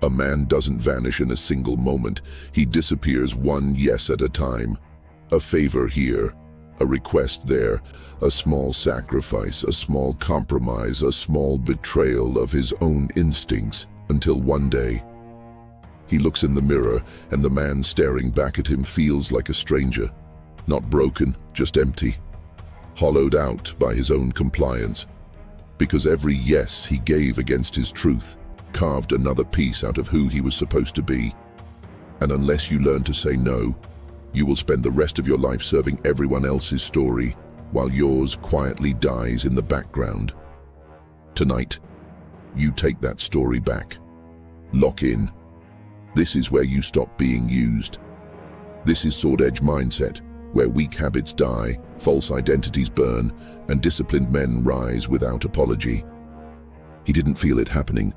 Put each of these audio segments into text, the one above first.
A man doesn't vanish in a single moment. He disappears one yes at a time. A favor here, a request there, a small sacrifice, a small compromise, a small betrayal of his own instincts, until one day, he looks in the mirror and the man staring back at him feels like a stranger. Not broken, just empty. Hollowed out by his own compliance. Because every yes he gave against his truth carved another piece out of who he was supposed to be. And unless you learn to say no, you will spend the rest of your life serving everyone else's story while yours quietly dies in the background. Tonight, you take that story back. Lock in. This is where you stop being used. This is Sword Edge Mindset, where weak habits die, false identities burn, and disciplined men rise without apology. He didn't feel it happening,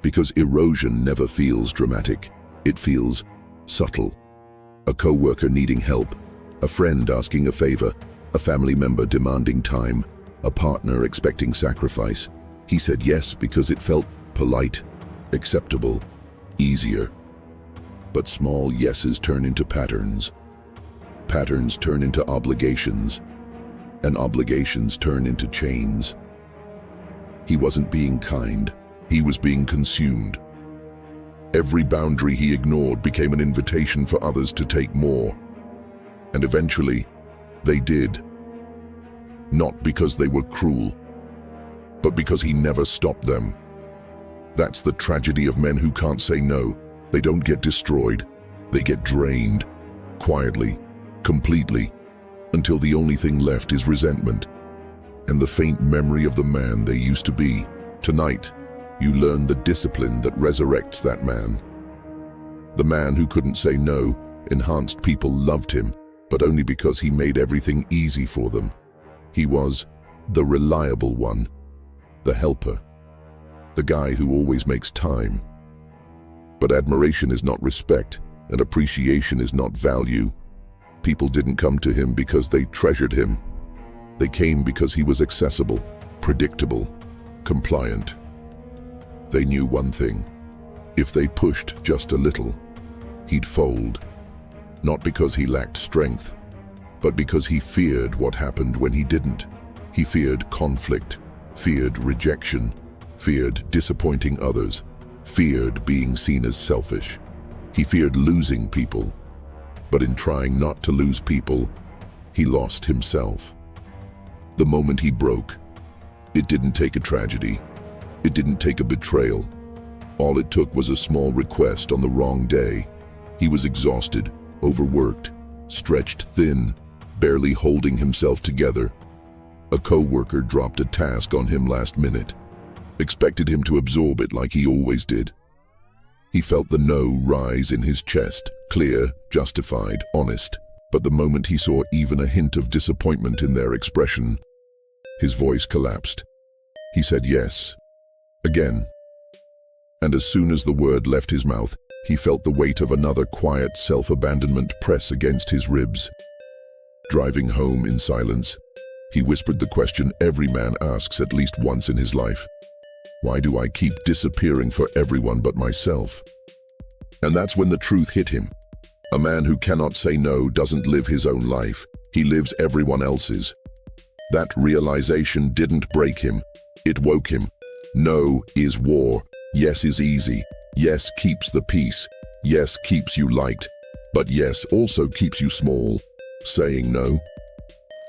because erosion never feels dramatic. It feels subtle. A co-worker needing help, a friend asking a favor, a family member demanding time, a partner expecting sacrifice. He said yes because it felt polite, acceptable, easier. But small yeses turn into patterns. Patterns turn into obligations, and obligations turn into chains. He wasn't being kind, he was being consumed. Every boundary he ignored became an invitation for others to take more. And eventually, they did. Not because they were cruel, but because he never stopped them. That's the tragedy of men who can't say no. They don't get destroyed, they get drained, quietly, completely, until the only thing left is resentment and the faint memory of the man they used to be. Tonight, you learn the discipline that resurrects that man. The man who couldn't say no, enhanced people loved him, but only because he made everything easy for them. He was the reliable one, the helper, the guy who always makes time. But admiration is not respect, and appreciation is not value. People didn't come to him because they treasured him. They came because he was accessible, predictable, compliant. They knew one thing: if they pushed just a little, he'd fold. Not because he lacked strength, but because he feared what happened when he didn't. He feared conflict, feared rejection, feared disappointing others, feared being seen as selfish. He feared losing people, but in trying not to lose people, he lost himself. The moment he broke, it didn't take a tragedy. It didn't take a betrayal. All it took was a small request on the wrong day. He was exhausted, overworked, stretched thin, barely holding himself together. A co-worker dropped a task on him last minute, expected him to absorb it like he always did. He felt the no rise in his chest, clear, justified, honest. But the moment he saw even a hint of disappointment in their expression, his voice collapsed. He said yes, again. And as soon as the word left his mouth, he felt the weight of another quiet self-abandonment press against his ribs. Driving home in silence, he whispered the question every man asks at least once in his life: why do I keep disappearing for everyone but myself? And that's when the truth hit him. A man who cannot say no doesn't live his own life, he lives everyone else's. That realization didn't break him, it woke him. No is war, yes is easy, yes keeps the peace, yes keeps you liked, but yes also keeps you small. Saying no,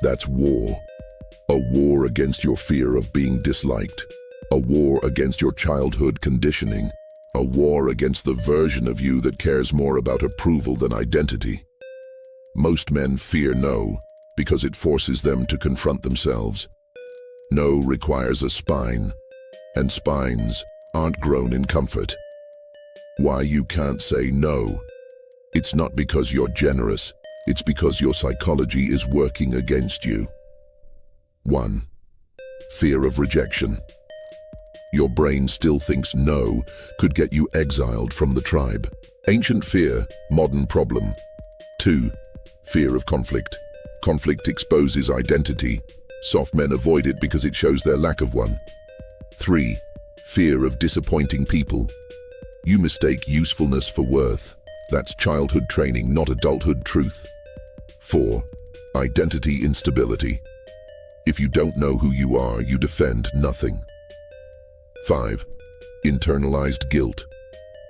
that's war. A war against your fear of being disliked. A war against your childhood conditioning. A war against the version of you that cares more about approval than identity. Most men fear no because it forces them to confront themselves. No requires a spine, and spines aren't grown in comfort. Why you can't say no? It's not because you're generous, it's because your psychology is working against you. 1. Fear of rejection. Your brain still thinks no could get you exiled from the tribe. Ancient fear, modern problem. 2. Fear of conflict. Conflict exposes identity. Soft men avoid it because it shows their lack of one. 3. Fear of disappointing people. You mistake usefulness for worth. That's childhood training, not adulthood truth. 4. Identity instability. If you don't know who you are, you defend nothing. 5. Internalized guilt.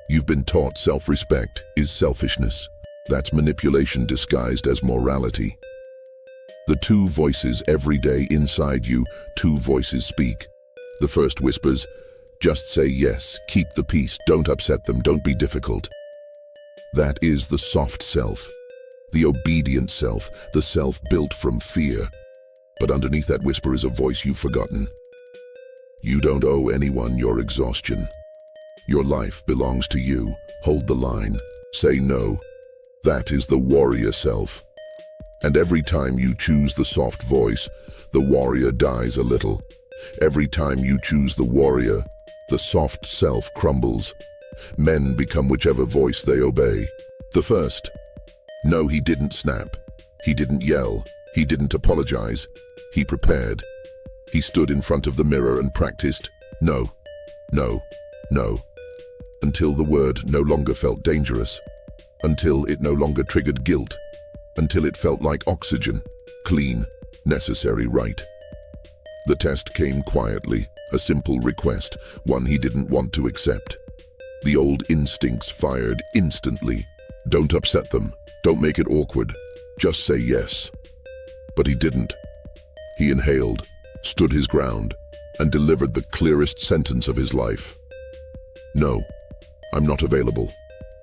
You've been taught self-respect is selfishness. That's manipulation disguised as morality. The two voices every day inside you, two voices speak. The first whispers, just say yes, keep the peace, don't upset them, don't be difficult. That is the soft self, the obedient self, the self built from fear. But underneath that whisper is a voice you've forgotten. You don't owe anyone your exhaustion. Your life belongs to you. Hold the line. Say no. That is the warrior self. And every time you choose the soft voice, the warrior dies a little. Every time you choose the warrior, the soft self crumbles. Men become whichever voice they obey. The first. No, he didn't snap. He didn't yell. He didn't apologize. He prepared. He stood in front of the mirror and practiced no, no, no, until the word no longer felt dangerous, until it no longer triggered guilt, until it felt like oxygen, clean, necessary, right. The test came quietly, a simple request, one he didn't want to accept. The old instincts fired instantly. Don't upset them. Don't make it awkward. Just say yes. But he didn't. He inhaled, stood his ground, and delivered the clearest sentence of his life. No, I'm not available.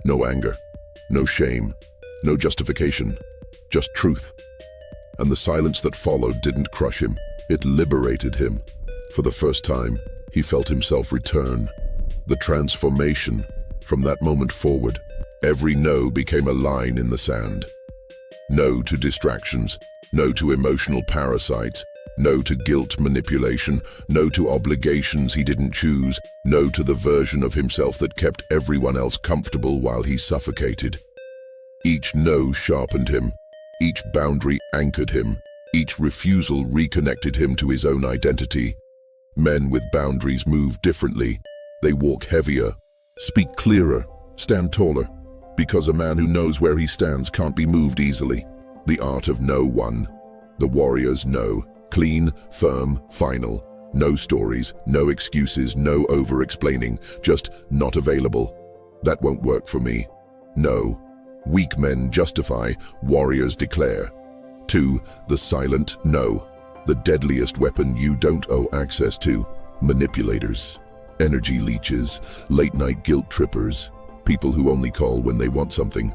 No anger, no shame, no justification, just truth. And the silence that followed didn't crush him. It liberated him. For the first time, he felt himself return. The transformation. From that moment forward, every no became a line in the sand. No to distractions. No to emotional parasites. No to guilt manipulation. No to obligations he didn't choose. No to the version of himself that kept everyone else comfortable while he suffocated. Each no sharpened him. Each boundary anchored him. Each refusal reconnected him to his own identity. Men with boundaries move differently. They walk heavier, speak clearer, stand taller, because a man who knows where he stands can't be moved easily. The art of no one. The warrior's no. Clean, firm, final. No stories, no excuses, no over-explaining, just not available. That won't work for me. No. Weak men justify, warriors declare. 2. The silent no. The deadliest weapon you don't owe access to. Manipulators. Energy leeches. Late-night guilt trippers. People who only call when they want something.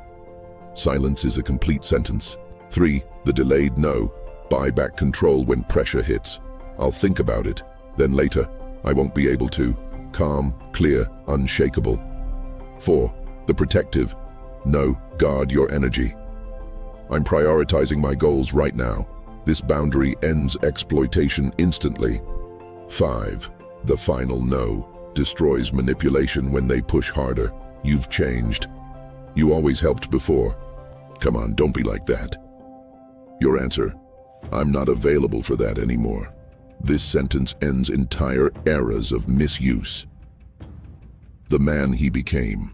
Silence is a complete sentence. 3. The delayed no. Buy back control when pressure hits. I'll think about it. Then later, I won't be able to. Calm, clear, unshakable. 4. The protective. No, guard your energy. I'm prioritizing my goals right now. This boundary ends exploitation instantly. 5. The final no. Destroys manipulation when they push harder. You've changed. You always helped before. Come on, don't be like that. Your answer. I'm not available for that anymore. This sentence ends entire eras of misuse. The man he became.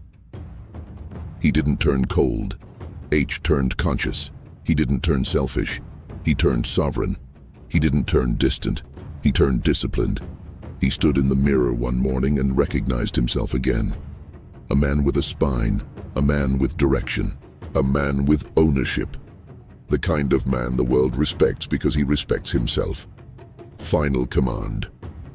He didn't turn cold. H turned conscious. He didn't turn selfish. He turned sovereign. He didn't turn distant. He turned disciplined. He stood in the mirror one morning and recognized himself again. A man with a spine. A man with direction. A man with ownership. The kind of man the world respects because he respects himself. Final command.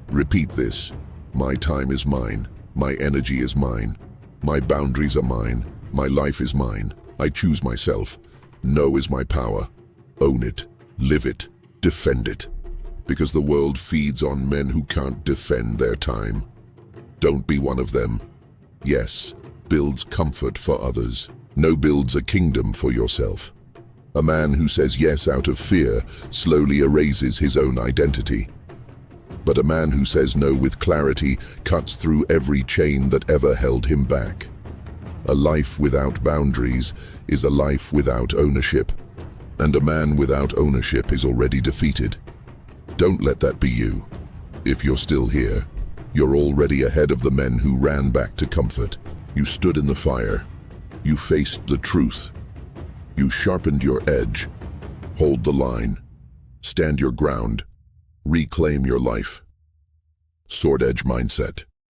Repeat this. My time is mine. My energy is mine. My boundaries are mine. My life is mine. I choose myself. No is my power. Own it. Live it. Defend it. Because the world feeds on men who can't defend their time. Don't be one of them. Yes builds comfort for others. No builds a kingdom for yourself. A man who says yes out of fear slowly erases his own identity. But a man who says no with clarity cuts through every chain that ever held him back. A life without boundaries is a life without ownership. And a man without ownership is already defeated. Don't let that be you. If you're still here, you're already ahead of the men who ran back to comfort. You stood in the fire. You faced the truth. You sharpened your edge. Hold the line. Stand your ground. Reclaim your life. Sword edge mindset.